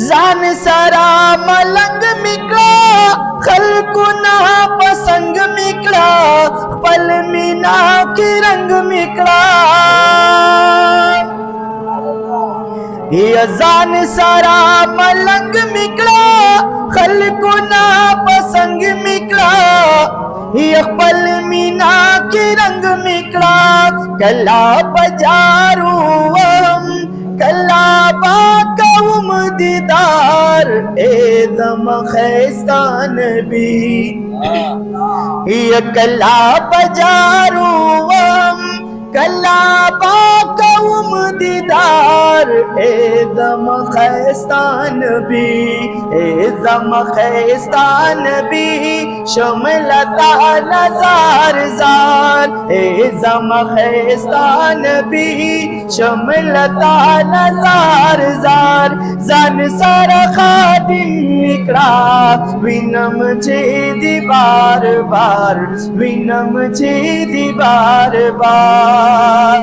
जान सारा मलंग मिकड़ा खल्कु ना पसंग मिकड़ा पल मीना के रंग मिकड़ा ये जान सारा मलंग मिकड़ा खल्कु ना पसंग मिकड़ा ये पल मीना के रंग मिकड़ा कला बजारू कला बाकौम दीदार एदम खैस्तान भी ये कला बजारू कला बाकौम दीदार एदम खैस्तान भी एदम खैस्तान भी शमलता नजार जार एदम खैस्तान भी शमलता नजार जार जान सारा खादिम निकड़ा विनम छेदी बार बार विनम छेदी बार बार।